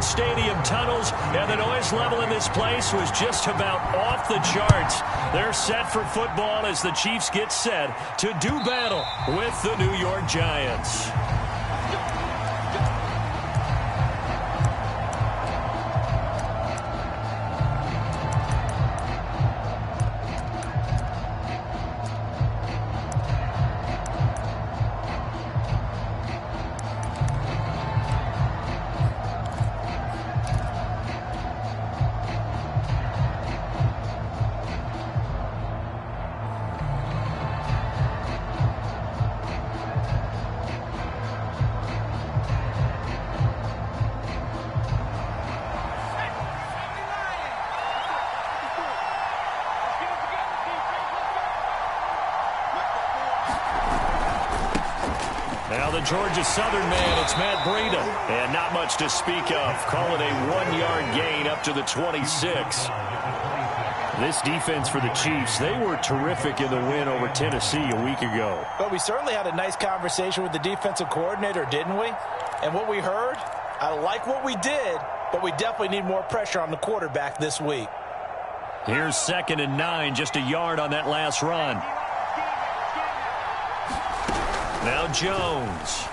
Arrowhead Stadium tunnels, and the noise level in this place was just about off the charts. They're set for football as the Chiefs get set to do battle with the New York Giants. Now the Georgia Southern man, it's Matt Breida. And not much to speak of. Call it a 1-yard gain up to the 26. This defense for the Chiefs, they were terrific in the win over Tennessee a week ago. But we certainly had a nice conversation with the defensive coordinator, didn't we? And what we heard, I like what we did, but we definitely need more pressure on the quarterback this week. Here's 2nd and 9, just a yard on that last run. Now Jones.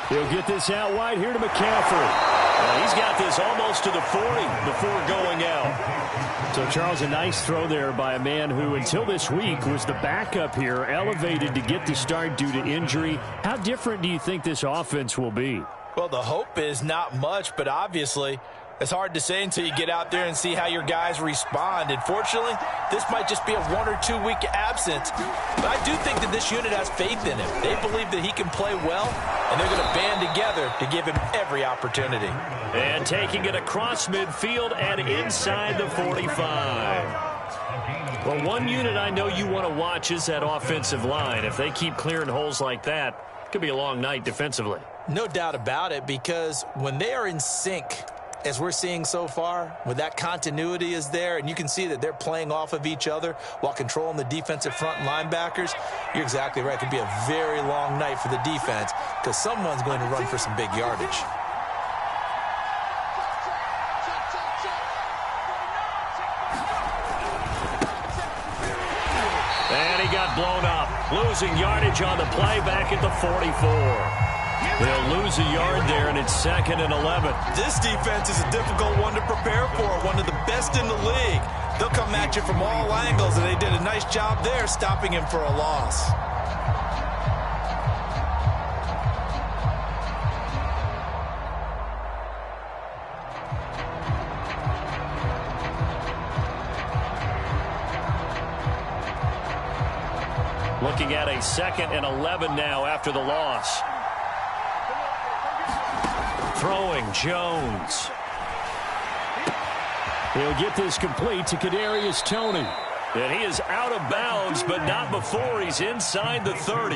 He'll get this out wide here to McCaffrey. He's got this almost to the 40 before going out. So, Charles, a nice throw there by a man who, until this week, was the backup here, elevated to get the start due to injury. How different do you think this offense will be? Well, the hope is not much, but obviously it's hard to say until you get out there and see how your guys respond. And fortunately, this might just be a 1 or 2 week absence. But I do think that this unit has faith in him. They believe that he can play well, and they're going to band together to give him every opportunity. And taking it across midfield and inside the 45. Well, one unit I know you want to watch is that offensive line. If they keep clearing holes like that, it could be a long night defensively. No doubt about it, because when they are in sync, as we're seeing so far, when that continuity is there, and you can see that they're playing off of each other while controlling the defensive front linebackers, you're exactly right. It could be a very long night for the defense because someone's going to run for some big yardage. And he got blown up, losing yardage on the play back at the 44. They'll lose a yard there, and it's 2nd and 11. This defense is a difficult one to prepare for, one of the best in the league. They'll come at you from all angles, and they did a nice job there stopping him for a loss. Looking at a 2nd and 11 now after the loss. Throwing, Jones. He'll get this complete to Kadarius Toney. And he is out of bounds, but not before he's inside the 30.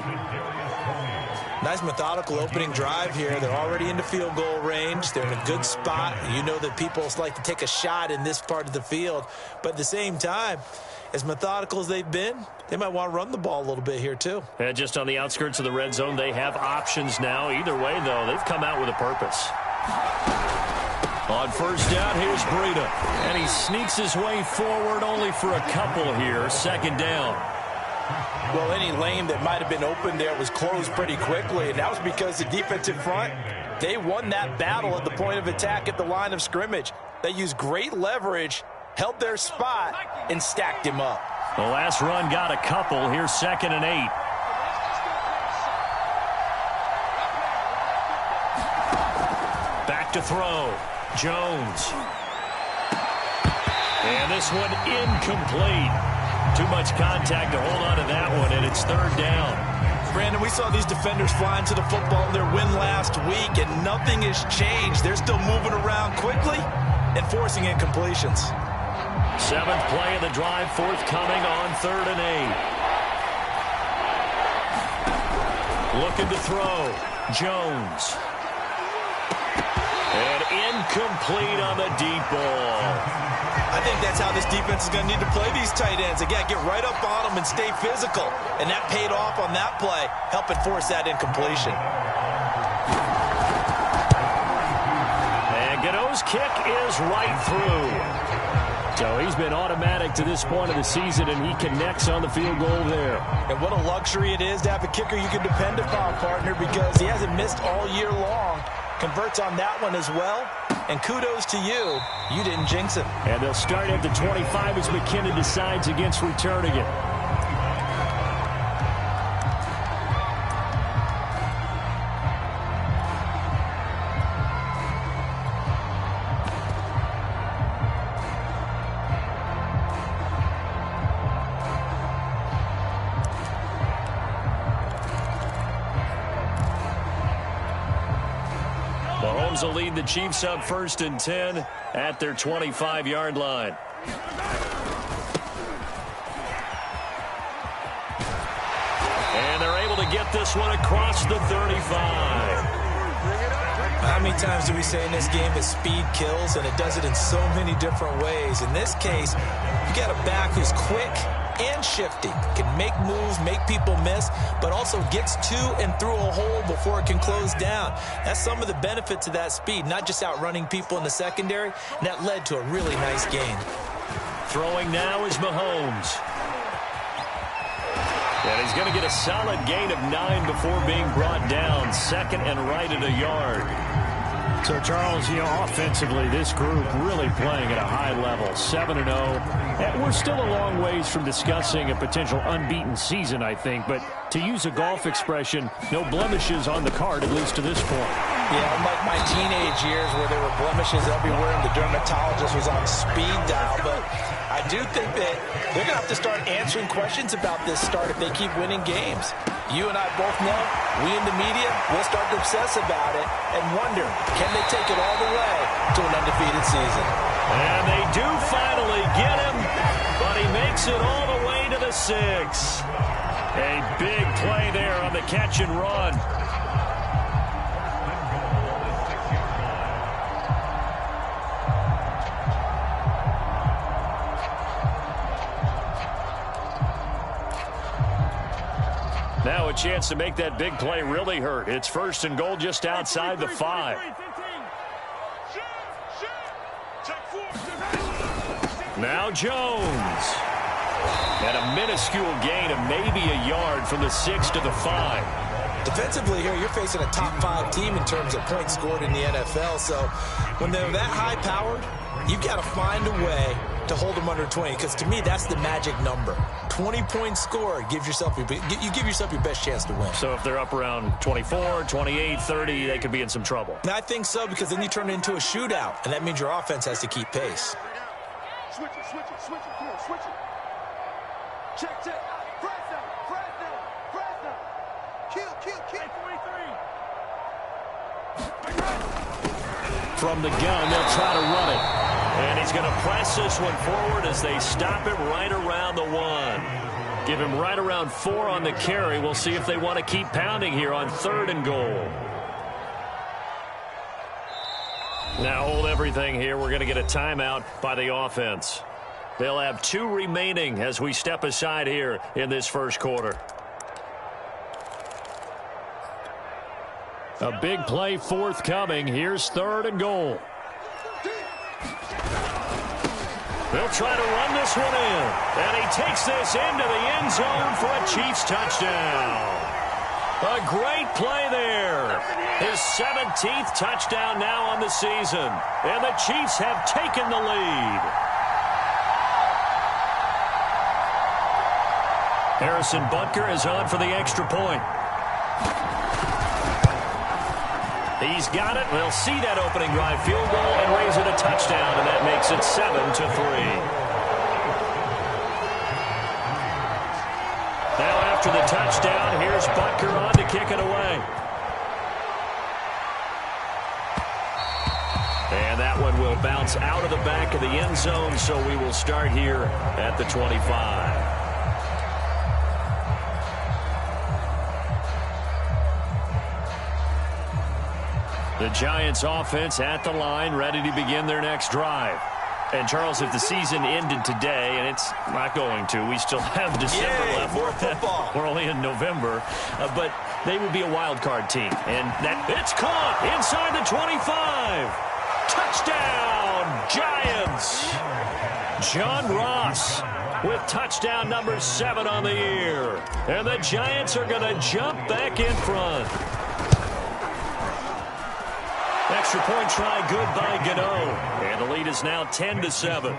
Nice methodical opening drive here. They're already into field goal range. They're in a good spot. You know that people like to take a shot in this part of the field. But at the same time, as methodical as they've been, they might want to run the ball a little bit here too. And just on the outskirts of the red zone, they have options now. Either way, though, they've come out with a purpose. On 1st down, here's Breida. And he sneaks his way forward only for a couple here. 2nd down. Well, any lane that might have been open there was closed pretty quickly, and that was because the defensive front, they won that battle at the point of attack at the line of scrimmage. They used great leverage, held their spot, and stacked him up. The last run got a couple. Here's 2nd and 8. Back to throw. Jones. And this one incomplete. Too much contact to hold on to that one, and it's 3rd down. Brandon, we saw these defenders flying to the football in their win last week, and nothing has changed. They're still moving around quickly and forcing incompletions. 7th play of the drive, forthcoming on 3rd and 8. Looking to throw. Jones. And incomplete on the deep ball. I think that's how this defense is going to need to play these tight ends. Again, get right up on them and stay physical. And that paid off on that play, helping force that incompletion. goes. Kick is right through. So he's been automatic to this point of the season, and he connects on the field goal there. And what a luxury it is to have a kicker you can depend upon, partner, because he hasn't missed all year long. Converts on that one as well. And kudos to you. You didn't jinx it. And they'll start at the 25 as McKinnon decides against returning it. Mahomes will lead the Chiefs up 1st and 10 at their 25-yard line. And they're able to get this one across the 35. How many times do we say in this game that speed kills, and it does it in so many different ways? In this case, you got a back who's quick and shifty, can make moves, make people miss, but also gets to and through a hole before it can close down. That's some of the benefits of that speed, not just outrunning people in the secondary, and that led to a really nice gain. Throwing now is Mahomes. And he's going to get a solid gain of 9 before being brought down. 2nd and right at a yard. So, Charles, offensively, this group really playing at a high level, 7-0. And we're still a long ways from discussing a potential unbeaten season, I think. But to use a golf expression, no blemishes on the card, at least to this point. Yeah, unlike my teenage years where there were blemishes everywhere and the dermatologist was on speed dial. But I do think that they're going to have to start answering questions about this start if they keep winning games. You and I both know, we in the media, we'll start to obsess about it and wonder, can they take it all the way to an undefeated season? And they do finally get him, but he makes it all the way to the 6. A big play there on the catch and run. Now a chance to make that big play really hurt. It's 1st and goal just outside the 5. Now Jones. And a minuscule gain of maybe a yard from the 6 to the 5. Defensively here, you're facing a top 5 team in terms of points scored in the NFL. So when they're that high-powered, you've got to find a way to hold them under 20, because to me, that's the magic number. 20 points scored, you give yourself your best chance to win. So if they're up around 24, 28, 30, they could be in some trouble. And I think so, because then you turn it into a shootout, and that means your offense has to keep pace. Switch it, come on, switch it. Check. Press down. Kill. 43. From the gun, they'll try to run it. And he's going to press this one forward as they stop him right around the 1. Give him right around 4 on the carry. We'll see if they want to keep pounding here on 3rd and goal. Now hold everything here. We're going to get a timeout by the offense. They'll have 2 remaining as we step aside here in this first quarter. A big play forthcoming. Here's 3rd and goal. They'll try to run this one in. And he takes this into the end zone for a Chiefs touchdown. A great play there. His 17th touchdown now on the season. And the Chiefs have taken the lead. Harrison Butker is on for the extra point. He's got it. They'll see that opening drive field goal and raise it a touchdown, and that makes it 7-3. Now after the touchdown, here's Butker on to kick it away. And that one will bounce out of the back of the end zone, so we will start here at the 25. The Giants offense at the line, ready to begin their next drive. And, Charles, if the season ended today, and it's not going to, we still have December left. More football. We're only in November. But they would be a wild card team. And it's caught inside the 25. Touchdown, Giants! John Ross with touchdown number 7 on the year. And the Giants are going to jump back in front. Extra point try good by Gano. And the lead is now 10-7.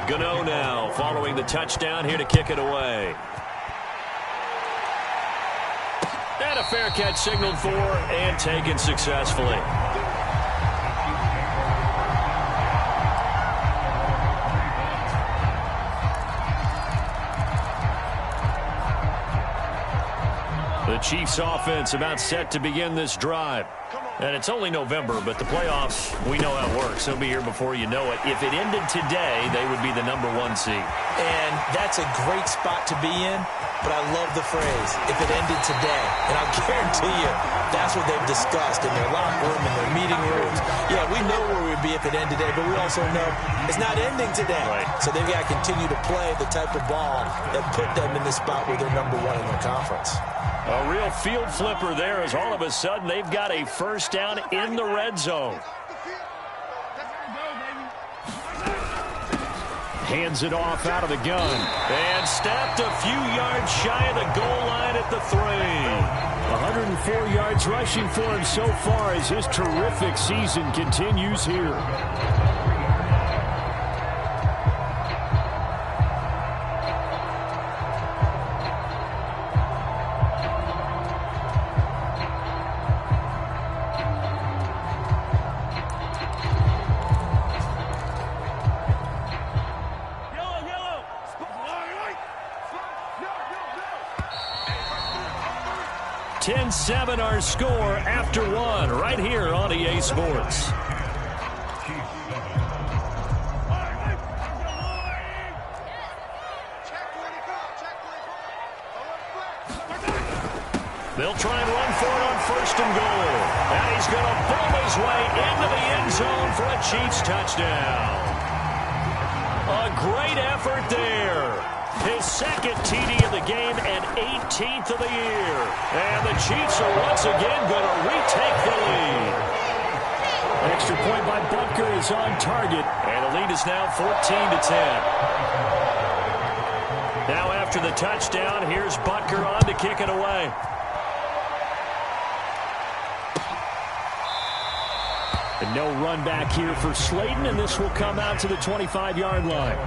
Gano now following the touchdown here to kick it away. And a fair catch signaled for and taken successfully. The Chiefs offense about set to begin this drive. And it's only November, but the playoffs, we know how it works. They'll be here before you know it. If it ended today, they would be the number 1 seed. And that's a great spot to be in, but I love the phrase, if it ended today. And I'll guarantee you, that's what they've discussed in their locker room, in their meeting rooms. Yeah, we know where we'd be if it ended today, but we also know it's not ending today. Right. So they've got to continue to play the type of ball that put them in the spot where they're number 1 in their conference. A real field flipper there as all of a sudden they've got a first down in the red zone. Hands it off out of the gun. And snapped a few yards shy of the goal line at the 3. 104 yards rushing for him so far as his terrific season continues here. Seven our score after 1 right here on EA Sports. They'll try and run for it on 1st and goal. And he's going to boom his way into the end zone for a Chiefs touchdown. A great effort there. His 2nd TD of the game and 18th of the year. And the Chiefs are once again going to retake the lead. Extra point by Butker is on target. And the lead is now 14-10. Now after the touchdown, here's Butker on to kick it away. And no run back here for Slayton, and this will come out to the 25-yard line.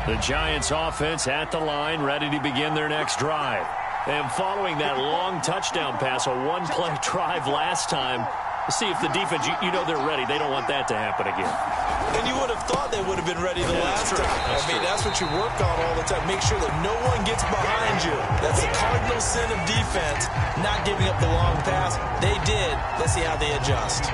The Giants offense at the line, ready to begin their next drive. And following that long touchdown pass, a one-play drive last time, see if the defense, you know they're ready. They don't want that to happen again. And you would have thought they would have been ready the last time. That's what you work on all the time. Make sure that no one gets behind you. That's the cardinal sin of defense, not giving up the long pass. They did. Let's see how they adjust.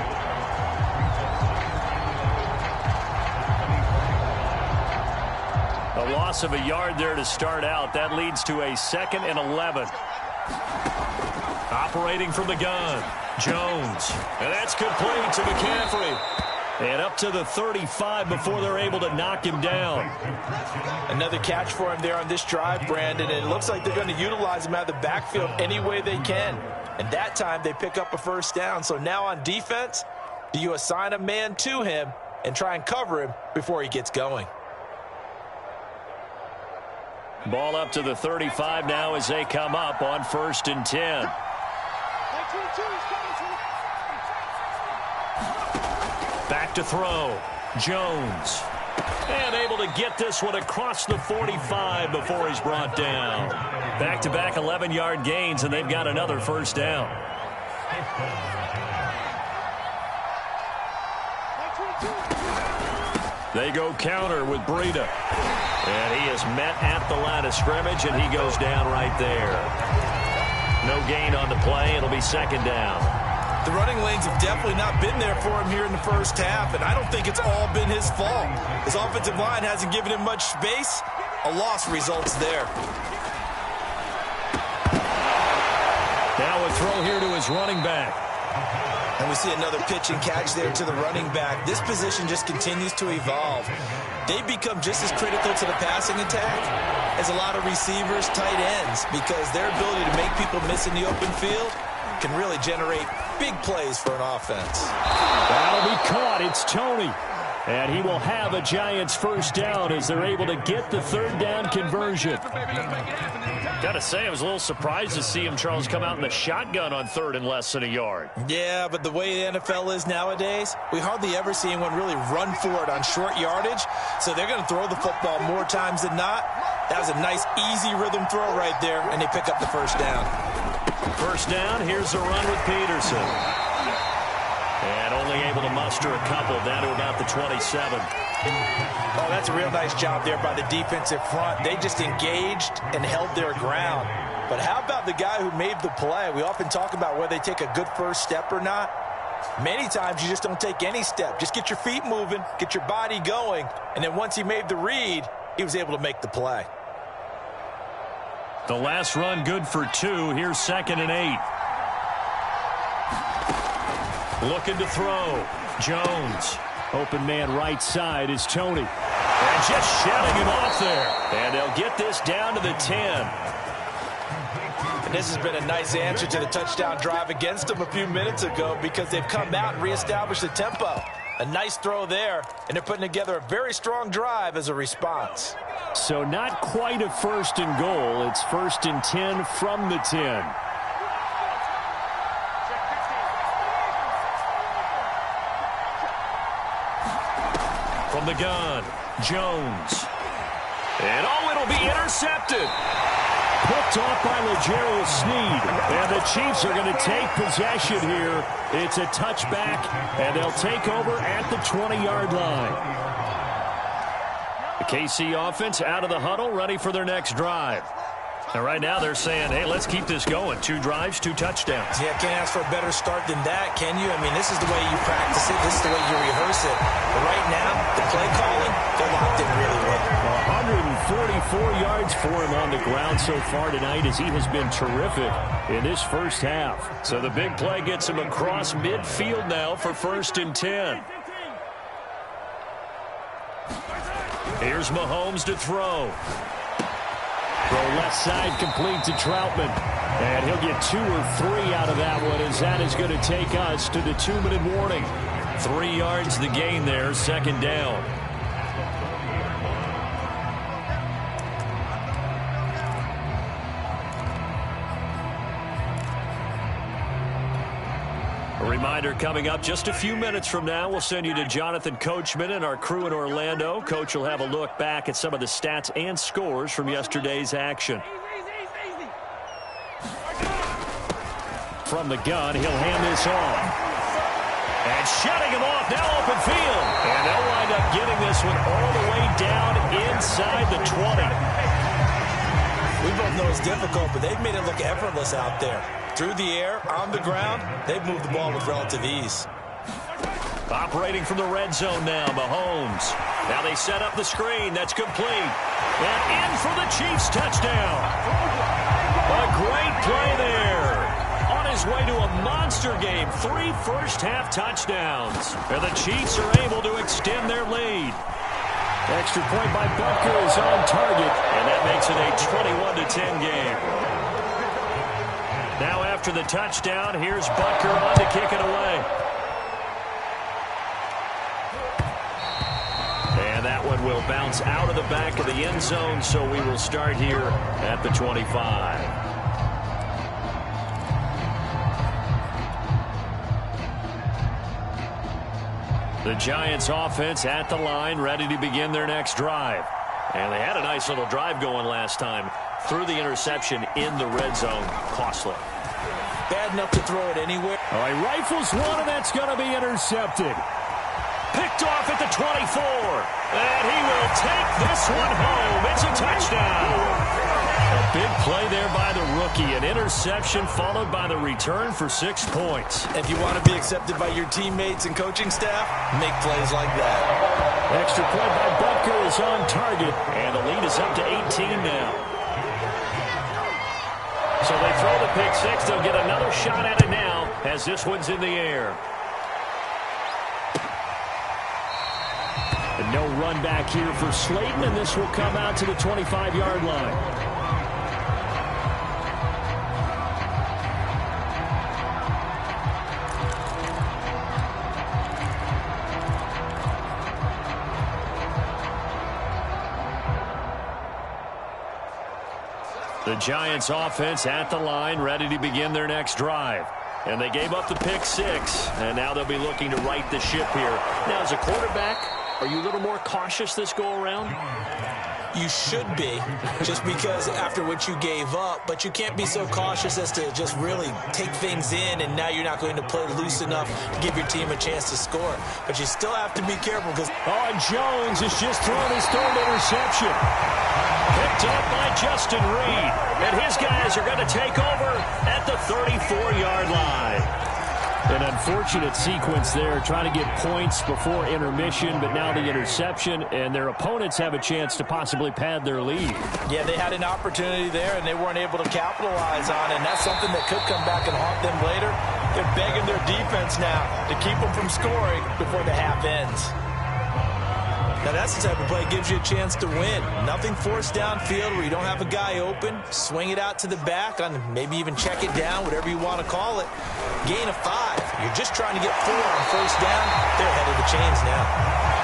A loss of a yard there to start out. That leads to a 2nd and 11. Operating from the gun, Jones. And that's complete to McCaffrey. And up to the 35 before they're able to knock him down. Another catch for him there on this drive, Brandon. And it looks like they're going to utilize him out of the backfield any way they can. And that time they pick up a first down. So now on defense, do you assign a man to him and try and cover him before he gets going? Ball up to the 35 now as they come up on 1st and 10. Back to throw. Jones. And able to get this one across the 45 before he's brought down. Back-to-back 11-yard gains, and they've got another first down. They go counter with Breida. And he is met at the line of scrimmage, and he goes down right there. No gain on the play. It'll be 2nd down. The running lanes have definitely not been there for him here in the first half, and I don't think it's all been his fault. His offensive line hasn't given him much space. A loss results there. Now a throw here to his running back. And we see another pitch and catch there to the running back. This position just continues to evolve. they become just as critical to the passing attack as a lot of receivers, tight ends, because their ability to make people miss in the open field can really generate big plays for an offense. That'll be caught. It's Tony. And he will have a Giants first down as they're able to get the third down conversion. Gotta say, I was a little surprised to see him, Charles, come out in the shotgun on third and less than a yard. Yeah, but the way the NFL is nowadays, we hardly ever see anyone really run for it on short yardage. So they're going to throw the football more times than not. That was a nice, easy rhythm throw right there, and they pick up the first down. First down, here's the run with Peterson. And only able to muster a couple down to about the 27. Oh, that's a real nice job there by the defensive front. They just engaged and held their ground. But how about the guy who made the play? We often talk about whether they take a good first step or not. Many times you just don't take any step. Just get your feet moving, get your body going, and then once he made the read, he was able to make the play. The last run good for 2. Here's 2nd and 8. Looking to throw. Jones. Open man right side is Tony. And just shutting him off there. And they'll get this down to the 10. And this has been a nice answer to the touchdown drive against them a few minutes ago because they've come out and reestablished the tempo. A nice throw there, and they're putting together a very strong drive as a response. So not quite a first and goal. It's 1st and 10 from the 10. From the gun, Jones. And it'll be intercepted. Picked off by L'Jarius Sneed. And the Chiefs are going to take possession here. It's a touchback, and they'll take over at the 20-yard line. The KC offense out of the huddle, ready for their next drive. And right now they're saying, hey, let's keep this going. 2 drives, 2 touchdowns. Yeah, can't ask for a better start than that, can you? I mean, this is the way you practice it. This is the way you rehearse it. But right now, the play calling, they're locked in really well. 144 yards for him on the ground so far tonight as he has been terrific in this first half. So the big play gets him across midfield now for 1st and 10. Here's Mahomes to throw. Throw left side complete to Troutman. And he'll get 2 or 3 out of that one as that is going to take us to the 2-minute warning. 3 yards the gain there, 2nd down. A reminder coming up just a few minutes from now, we'll send you to Jonathan Coachman and our crew in Orlando. Coach will have a look back at some of the stats and scores from yesterday's action. From the gun, he'll hand this off. And shutting him off, now open field. And they'll wind up getting this one all the way down inside the 20. We both know it's difficult, but they've made it look effortless out there. Through the air, on the ground, they've moved the ball with relative ease. Operating from the red zone now, Mahomes. Now they set up the screen. That's complete. And in for the Chiefs touchdown. A great play there. On his way to a monster game. 3 first-half touchdowns. And the Chiefs are able to extend their lead. Extra point by Butker is on target. And that makes it a 21-10 game. Now after the touchdown, here's Butker on to kick it away. And that one will bounce out of the back of the end zone, so we will start here at the 25. The Giants offense at the line, ready to begin their next drive. And they had a nice little drive going last time. Through the interception in the red zone. Costly. Bad enough to throw it anywhere. All right, rifles one, and that's going to be intercepted. Picked off at the 24. And he will take this one home. It's a touchdown. A big play there by the rookie. An interception followed by the return for 6 points. If you want to be accepted by your teammates and coaching staff, make plays like that. Extra point by Butker is on target. And the lead is up to 18 now. So they throw the pick 6. They'll get another shot at it now as this one's in the air. And no run run back here for Slayton, and this will come out to the 25-yard line. The Giants offense at the line, ready to begin their next drive. And they gave up the pick 6, and now they'll be looking to right the ship here. Now, as a quarterback, are you a little more cautious this go-around? You should be, just because after what you gave up, but you can't be so cautious as to just really take things in, and now you're not going to play loose enough to give your team a chance to score. But you still have to be careful because... Oh, and Jones has just thrown his third interception. Picked up by Justin Reed, and his guys are going to take over at the 34-yard line. An unfortunate sequence there, trying to get points before intermission, but now the interception, and their opponents have a chance to possibly pad their lead. Yeah, they had an opportunity there, and they weren't able to capitalize on it, and that's something that could come back and haunt them later. They're begging their defense now to keep them from scoring before the half ends. Now, that's the type of play that gives you a chance to win. Nothing forced downfield where you don't have a guy open. Swing it out to the back, on maybe even check it down, whatever you want to call it. Gain of 5. You're just trying to get 4 on first down. They're ahead of the chains now.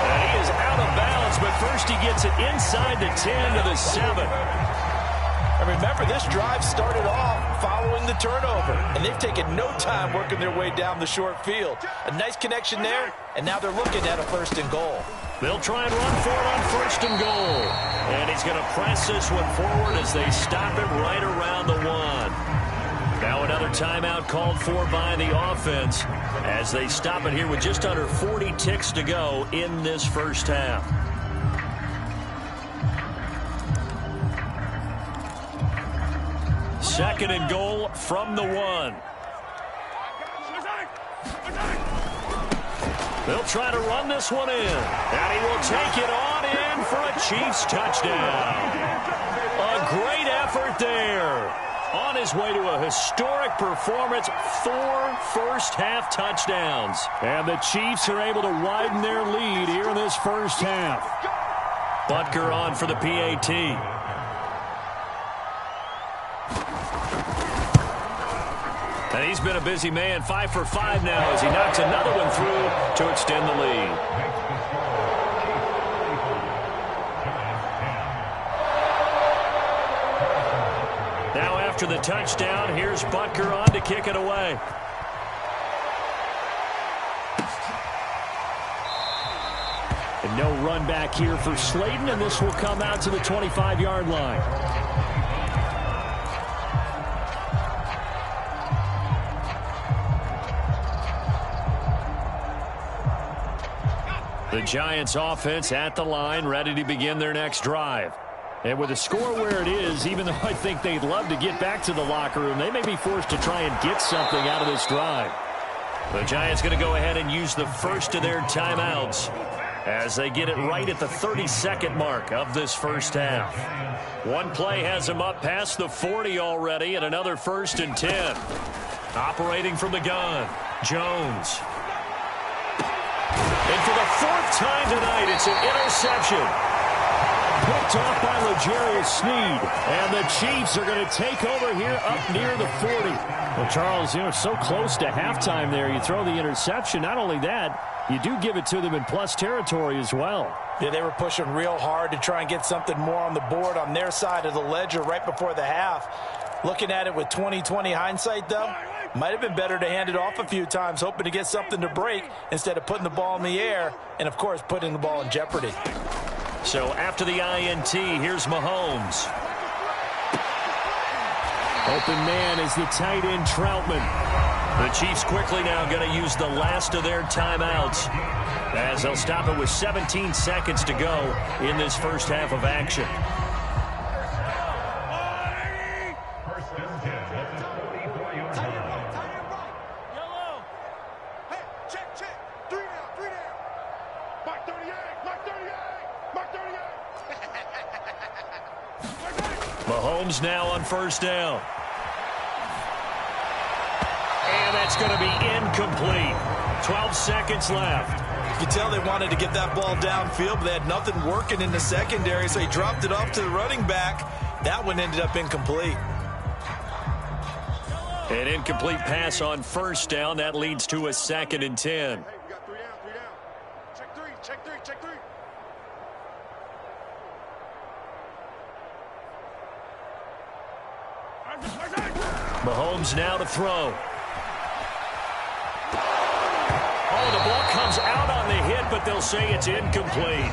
And he is out of bounds, but first he gets it inside the 10 to the 7. And remember, this drive started off following the turnover, and they've taken no time working their way down the short field. A nice connection there, and now they're looking at a 1st and goal. They'll try and run for it on 1st and goal. And he's going to press this one forward as they stop it right around the 1. Now another timeout called for by the offense as they stop it here with just under 40 ticks to go in this first half. Second and goal from the 1. They'll try to run this one in, and he will take it on in for a Chiefs touchdown. A great effort there. On his way to a historic performance, 4 first-half touchdowns. And the Chiefs are able to widen their lead here in this first half. Butker on for the PAT. And he's been a busy man, 5 for 5 now as he knocks another one through to extend the lead. Now after the touchdown, here's Butker on to kick it away. And no run back here for Slayton, and this will come out to the 25-yard line. The Giants offense at the line, ready to begin their next drive. And with the score where it is, even though I think they'd love to get back to the locker room, they may be forced to try and get something out of this drive. The Giants going to go ahead and use the first of their timeouts as they get it right at the 32nd mark of this first half. One play has them up past the 40 already, and another 1st and 10. Operating from the gun, Jones. And for the 4th time tonight, it's an interception. Picked off by L'Jarius Sneed. And the Chiefs are going to take over here up near the 40. Well, Charles, you know, so close to halftime there. You throw the interception. Not only that, you do give it to them in plus territory as well. Yeah, they were pushing real hard to try and get something more on the board on their side of the ledger right before the half. Looking at it with 20/20 hindsight, though, might have been better to hand it off a few times, hoping to get something to break instead of putting the ball in the air and, of course, putting the ball in jeopardy. So after the INT, here's Mahomes. Open man is the tight end, Troutman. The Chiefs quickly now going to use the last of their timeouts as they'll stop it with 17 seconds to go in this first half of action. Mahomes now on first down. And that's going to be incomplete. 12 seconds left. could tell they wanted to get that ball downfield, but they had nothing working in the secondary, so he dropped it off to the running back. That one ended up incomplete. An incomplete pass on first down. That leads to a 2nd and 10. Hey, we got 3 down, 3 down. Check 3, check 3, check 3. Mahomes now to throw. Oh, the ball comes out on the hit, but they'll say it's incomplete.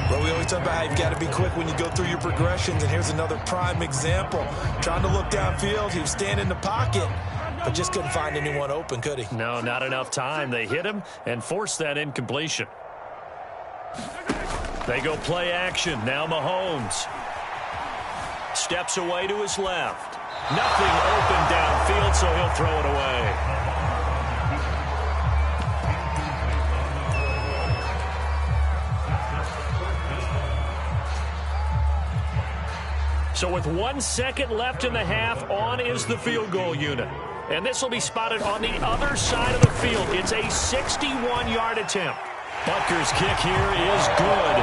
But we always talk about how you've got to be quick when you go through your progressions, and here's another prime example. Trying to look downfield, he was standing in the pocket, but just couldn't find anyone open, could he? No, not enough time. They hit him and forced that incompletion. They go play action. Now Mahomes steps away to his left. Nothing open downfield, so he'll throw it away. So with 1 second left in the half, on is the field goal unit. And this will be spotted on the other side of the field. It's a 61-yard attempt. Butker's kick here is good.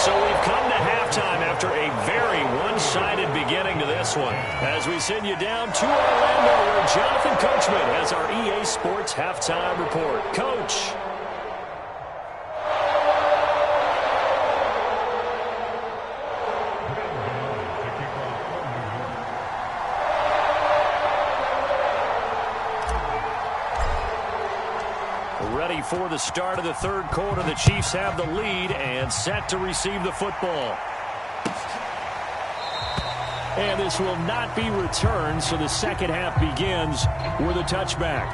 So we've come to halftime after a very one-sided beginning to this one. As we send you down to Orlando, where Jonathan Coachman has our EA Sports halftime report. Coach. Ready for the start of the third quarter. The Chiefs have the lead and set to receive the football. And this will not be returned, so the second half begins with a touchback.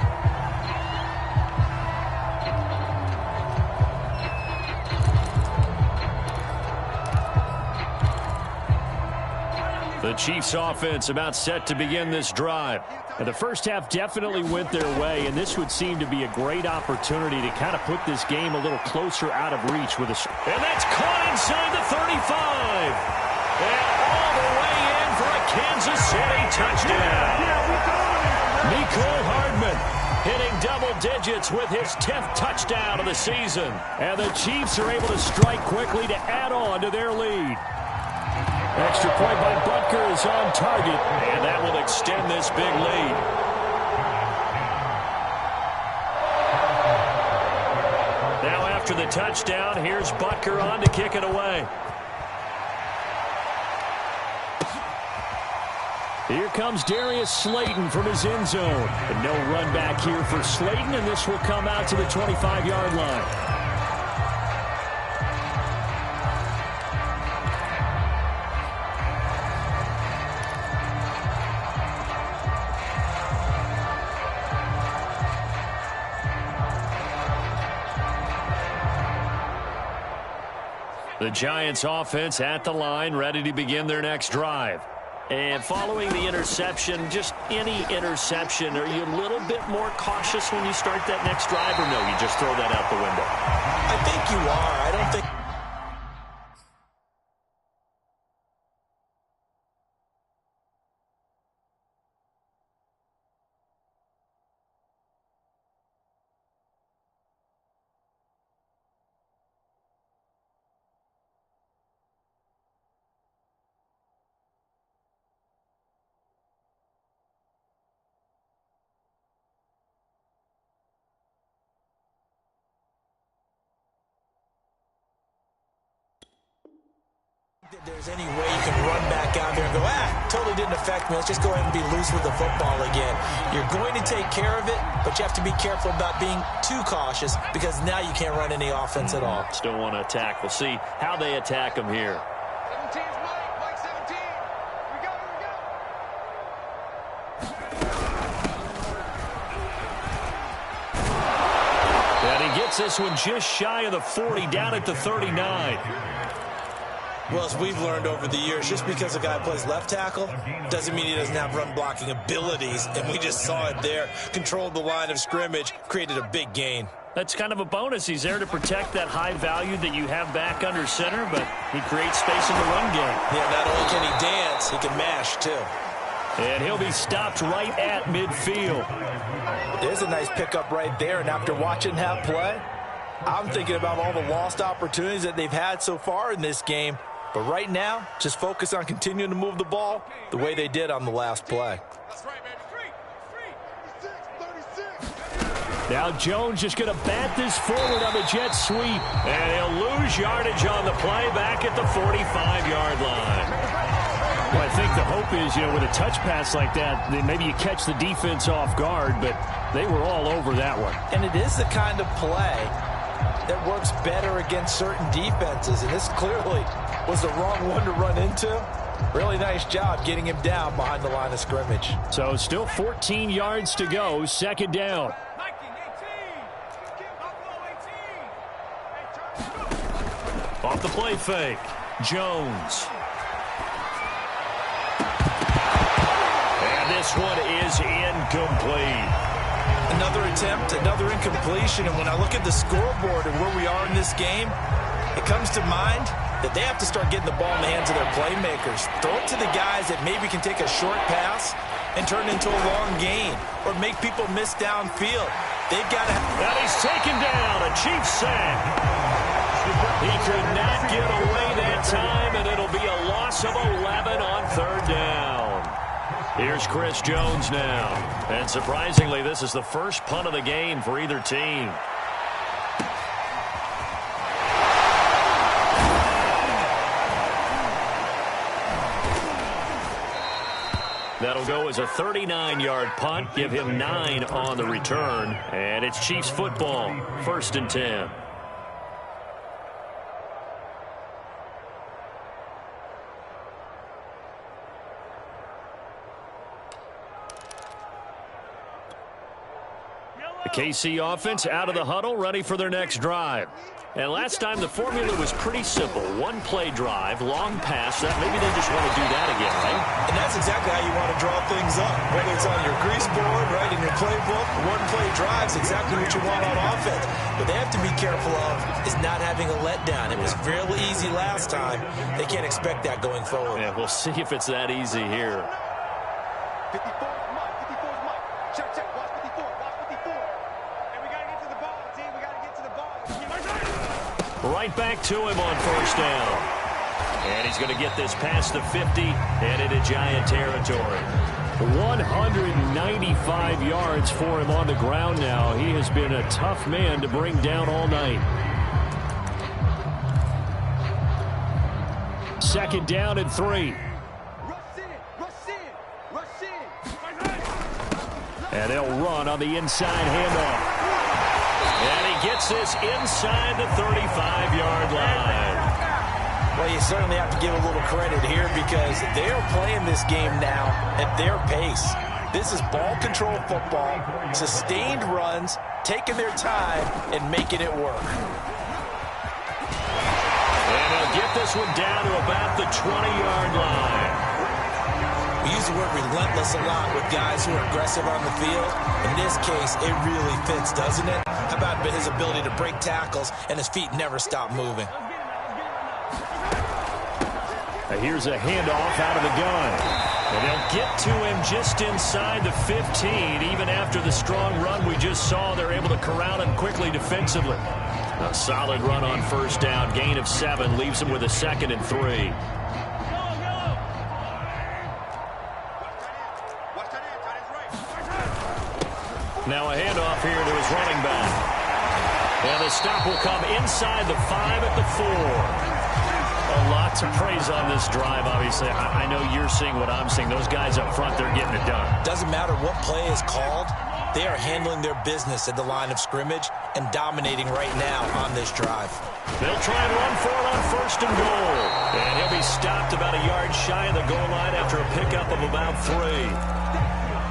The Chiefs offense about set to begin this drive. And the first half definitely went their way, and this would seem to be a great opportunity to kind of put this game a little closer out of reach with a... And that's caught inside the 35. And all the way in for a Kansas City touchdown. Nicole Hardman hitting double digits with his 10th touchdown of the season. And the Chiefs are able to strike quickly to add on to their lead. Extra point by Butker is on target, and that will extend this big lead. Now after the touchdown, here's Butker on to kick it away. Here comes Darius Slayton from his end zone. But no run back here for Slayton, and this will come out to the 25-yard line. The Giants offense at the line, ready to begin their next drive. And following the interception, just any interception, are you a little bit more cautious when you start that next drive, or no, you just throw that out the window? I think you are. I don't think... There's any way you can run back out there and go, totally didn't affect me. Let's just go ahead and be loose with the football again. You're going to take care of it, but you have to be careful about being too cautious because now you can't run any offense at all. Still want to attack. We'll see how they attack them here. 17's Mike 17. We go. And he gets this one just shy of the 40, down at the 39. Well, as we've learned over the years, just because a guy plays left tackle doesn't mean he doesn't have run blocking abilities, and we just saw it there. Controlled the line of scrimmage, created a big gain. That's kind of a bonus. He's there to protect that high value that you have back under center, but he creates space in the run game. Yeah, not only can he dance, he can mash, too. And he'll be stopped right at midfield. There's a nice pickup right there, and after watching that play, I'm thinking about all the lost opportunities that they've had so far in this game. But right now, just focus on continuing to move the ball the way they did on the last play. That's right, baby. 36. Now Jones just going to bat this forward on the jet sweep. And he'll lose yardage on the play back at the 45-yard line. Well, I think the hope is, with a touch pass like that, maybe you catch the defense off guard, but they were all over that one. And it is the kind of play that works better against certain defenses, and this clearly was the wrong one to run into. Really nice job getting him down behind the line of scrimmage. So still 14 yards to go, second down. Off the play fake, Jones. And this one is incomplete. Another attempt, another incompletion, and when I look at the scoreboard and where we are in this game, it comes to mind that they have to start getting the ball in the hands of their playmakers. Throw it to the guys that maybe can take a short pass and turn it into a long gain or make people miss downfield. They've got to... Now he's taken down, a Chiefs sack. He could not get away that time, and it'll be a loss of 11 on third down. Here's Chris Jones now. And surprisingly, this is the first punt of the game for either team. That'll go as a 39-yard punt. Give him 9 on the return. And it's Chiefs football, 1st and 10. The KC offense out of the huddle, ready for their next drive. And last time the formula was pretty simple. One-play drive, long pass. That maybe they just want to do that again, right? And that's exactly how you want to draw things up. Whether it's on your grease board, right, in your playbook, one-play drive's exactly what you want on offense. What they have to be careful of is not having a letdown. It was fairly easy last time. They can't expect that going forward. Yeah, we'll see if it's that easy here. 54 is Mike. 54 is Mike. Check, check. Watch 54. Watch 54. And we got to get to the ball, team. We got to get to the ball. Right back to him on first down. And he's going to get this past the 50 and into Giant territory. 195 yards for him on the ground now. He has been a tough man to bring down all night. Second down and 3. Rush in. Rush in. Rush in. And they'll run on the inside handoff. And he gets this inside the 35-yard line. Well, you certainly have to give a little credit here because they are playing this game now at their pace. This is ball control football, sustained runs, taking their time, and making it work. And they'll get this one down to about the 20-yard line. We use the word relentless a lot with guys who are aggressive on the field. In this case, it really fits, doesn't it? How about his ability to break tackles and his feet never stop moving? Here's a handoff out of the gun. And they'll get to him just inside the 15. Even after the strong run we just saw, they're able to corral him quickly defensively. A solid run on first down. Gain of 7 leaves him with a 2nd and 3. Now a handoff here to his running back. And the stop will come inside the 5 at the 4. A lot to praise on this drive, obviously. I know you're seeing what I'm seeing. Those guys up front, they're getting it done. Doesn't matter what play is called. They are handling their business at the line of scrimmage and dominating right now on this drive. They'll try and run for it on 1st and goal. And he'll be stopped about a yard shy of the goal line after a pickup of about 3.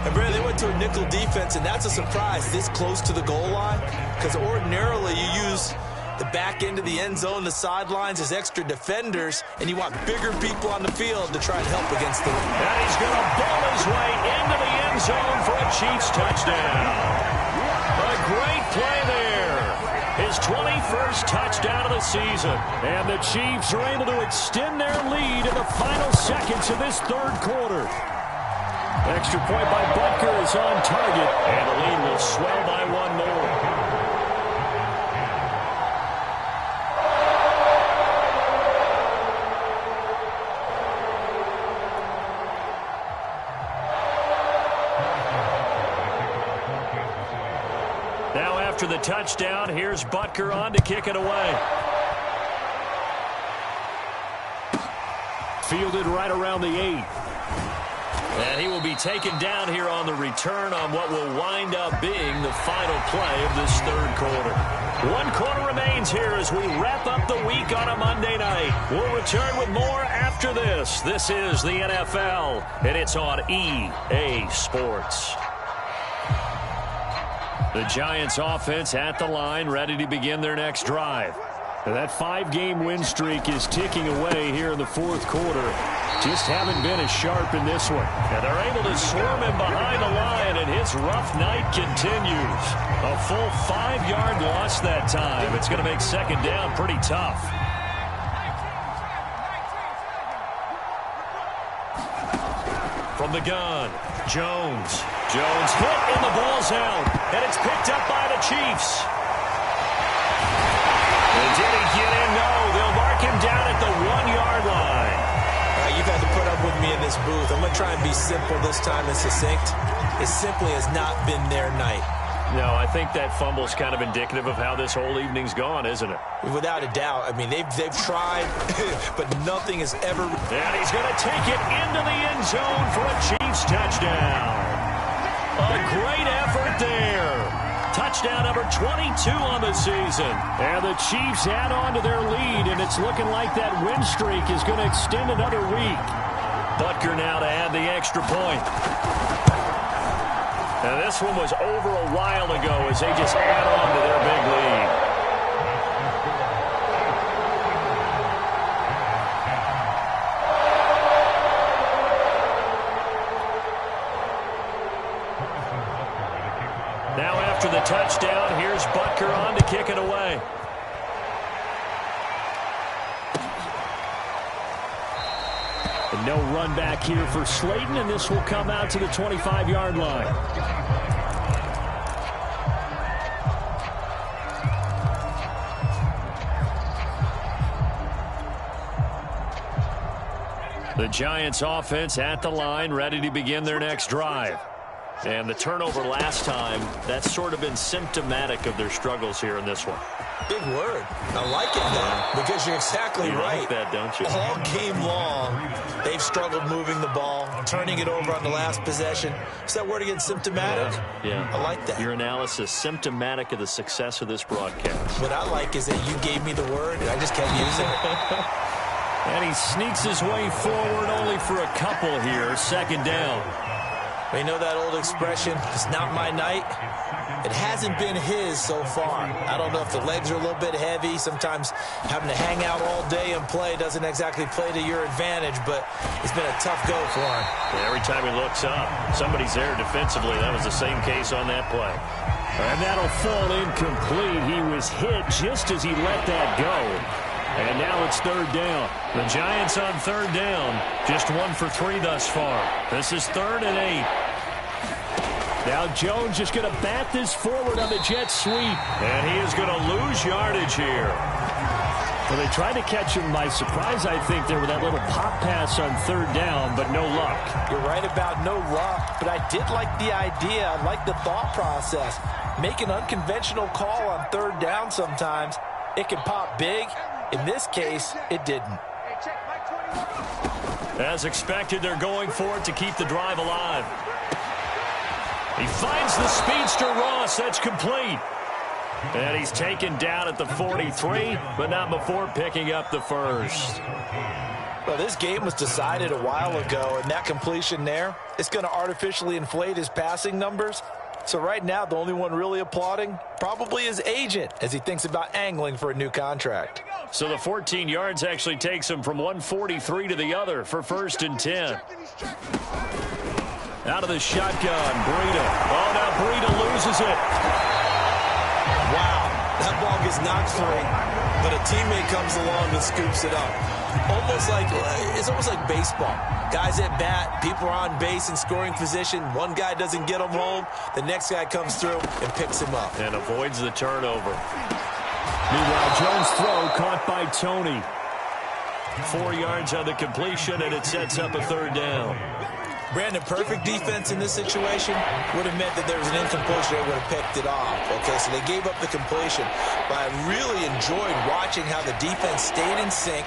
And Brandon, they went to a nickel defense, and that's a surprise this close to the goal line because ordinarily you use the back end of the end zone, the sidelines as extra defenders, and you want bigger people on the field to try and help against them. And he's going to ball his way into the end zone for a Chiefs touchdown. A great play there. His 21st touchdown of the season. And the Chiefs are able to extend their lead in the final seconds of this 3rd quarter. Extra point by Butker is on target, and the lead will swell by 1 more. after the touchdown, here's Butker on to kick it away. Fielded right around the 8. And he will be taken down here on the return on what will wind up being the final play of this third quarter. 1 quarter remains here as we wrap up the week on a Monday night. We'll return with more after this. This is the NFL, and it's on EA Sports. The Giants offense at the line, ready to begin their next drive. That 5-game win streak is ticking away here in the fourth quarter. Just haven't been as sharp in this one. And they're able to swarm him behind the line, and his rough night continues. A full 5-yard loss that time. It's going to make second down pretty tough. From the gun, Jones. Jones hit, and the ball's out. And it's picked up by the Chiefs. And did he get in? No. They'll mark him down at the 1-yard line. You've had to put up with me in this booth. I'm going to try and be simple this time and succinct. It simply has not been their night. No, I think that fumble's kind of indicative of how this whole evening's gone, isn't it? Without a doubt. I mean, they've tried, but nothing has ever... And he's going to take it into the end zone for a Chiefs touchdown. A great effort there. Touchdown number 22 on the season. And the Chiefs add on to their lead, and it's looking like that win streak is going to extend another week. Butker now to add the extra point. And this one was over a while ago as they just add on to their big lead. Now after the touchdown, here's Butker on to kick it away. And no run back here for Slayton, and this will come out to the 25-yard line. The Giants offense at the line, ready to begin their next drive. And the turnover last time, that's sort of been symptomatic of their struggles here in this one. Big word. I like it, though, because you're exactly right. You like that, don't you? All game long, they've struggled moving the ball, turning it over on the last possession. Is that word again, symptomatic? Yeah. I like that. Your analysis, symptomatic of the success of this broadcast. What I like is that you gave me the word, and I just kept using it. And he sneaks his way forward only for a couple here. Second down. You know that old expression, it's not my night? It hasn't been his so far. I don't know if the legs are a little bit heavy. Sometimes having to hang out all day and play doesn't exactly play to your advantage, but it's been a tough go for him. Yeah, every time he looks up, somebody's there defensively. That was the same case on that play. And that'll fall incomplete. He was hit just as he let that go. And now it's third down. The Giants on third down. Just 1 for 3 thus far. This is 3rd and 8. Now Jones just going to bat this forward on the jet sweep. And he is going to lose yardage here. Well, they tried to catch him by surprise, I think, there with that little pop pass on third down, but no luck. You're right about no luck, but I did like the idea. I like the thought process. Make an unconventional call on third down sometimes. It can pop big. In this case, it didn't. As expected, they're going for it to keep the drive alive. He finds the speedster Ross. That's complete. And he's taken down at the 43, but not before picking up the first. Well, this game was decided a while ago, and that completion there, it's going to artificially inflate his passing numbers. So right now, the only one really applauding probably his agent as he thinks about angling for a new contract. So the 14 yards actually takes him from 143 to the other for 1st and 10. Out of the shotgun, Breida. Oh, now Breida loses it. Wow, that ball gets knocked free, but a teammate comes along and scoops it up. It's almost like baseball. Guys at bat, people are on base in scoring position. One guy doesn't get him home. The next guy comes through and picks him up. And avoids the turnover. Meanwhile, Jones' throw caught by Tony. 4 yards on the completion, and it sets up a third down. Brandon, perfect defense in this situation would have meant that there was an incompletion. They would have picked it off. Okay, so they gave up the completion. But I really enjoyed watching how the defense stayed in sync,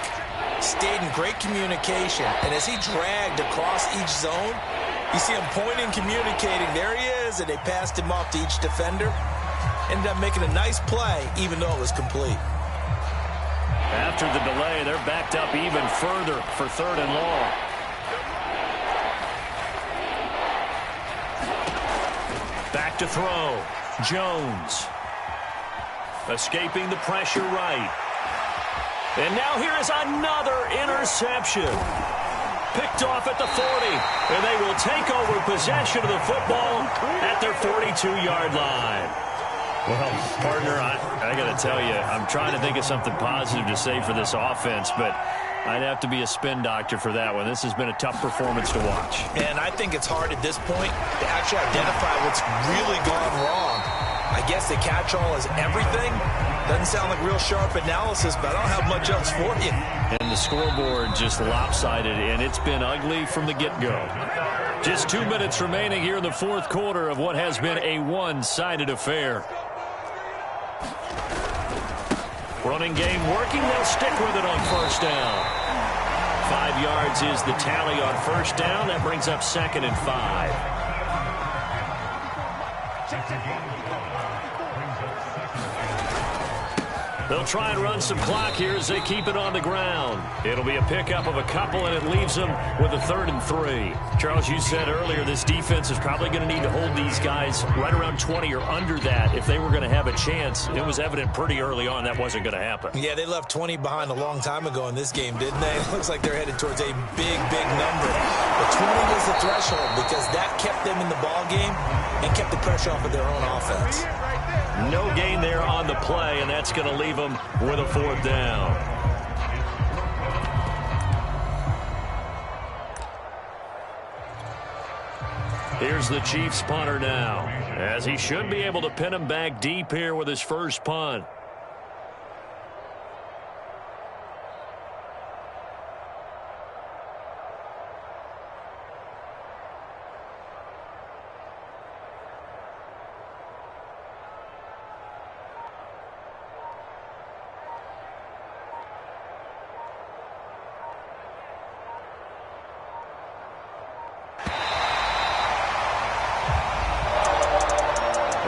stayed in great communication. And as he dragged across each zone, you see him pointing, communicating. There he is, and they passed him off to each defender. Ended up making a nice play, even though it was complete. After the delay, they're backed up even further for 3rd and long. Back to throw. Jones. Escaping the pressure right. And now here is another interception. Picked off at the 40. And they will take over possession of the football at their 42-yard line. Well, partner, I got to tell you, I'm trying to think of something positive to say for this offense, but I'd have to be a spin doctor for that one. This has been a tough performance to watch. And I think it's hard at this point to actually identify what's really gone wrong. I guess the catch-all is everything. Doesn't sound like real sharp analysis, but I don't have much else for you. And the scoreboard just lopsided, and it's been ugly from the get-go. Just 2 minutes remaining here in the 4th quarter of what has been a one-sided affair. Running game working. They'll stick with it on 1st down. 5 yards is the tally on 1st down. That brings up 2nd and 5. They'll try and run some clock here as they keep it on the ground. It'll be a pickup of a couple, and it leaves them with a 3rd and 3. Charles, you said earlier this defense is probably going to need to hold these guys right around 20 or under that if they were going to have a chance. It was evident pretty early on that wasn't going to happen. Yeah, they left 20 behind a long time ago in this game, didn't they? It looks like they're headed towards a big, big number. But 20 was the threshold because that kept them in the ball game and kept the pressure off of their own offense. No gain there on the play, and that's going to leave them with a 4th down. Here's the Chiefs punter now, as he should be able to pin him back deep here with his first punt.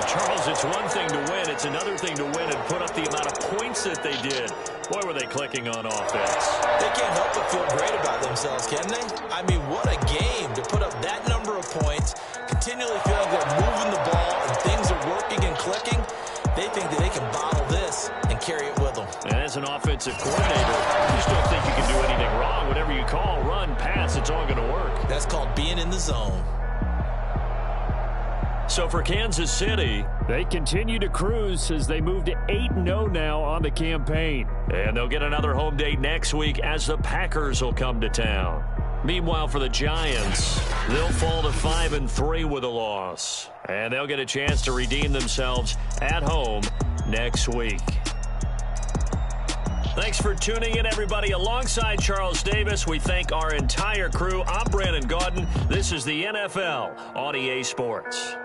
Charles, it's one thing to win. It's another thing to win and put up the amount of points that they did. Boy, were they clicking on offense. They can't help but feel great about themselves, can they? I mean, what a game to put up that number of points, continually feeling they're moving the ball and things are working and clicking. They think that they can bottle this and carry it with them. And as an offensive coordinator, you just don't think you can do anything wrong. Whatever you call, run, pass, it's all going to work. That's called being in the zone. So for Kansas City, they continue to cruise as they move to 8-0 now on the campaign. And they'll get another home date next week as the Packers will come to town. Meanwhile, for the Giants, they'll fall to 5-3 with a loss. And they'll get a chance to redeem themselves at home next week. Thanks for tuning in, everybody. Alongside Charles Davis, we thank our entire crew. I'm Brandon Gaudin. This is the NFL on EA Sports.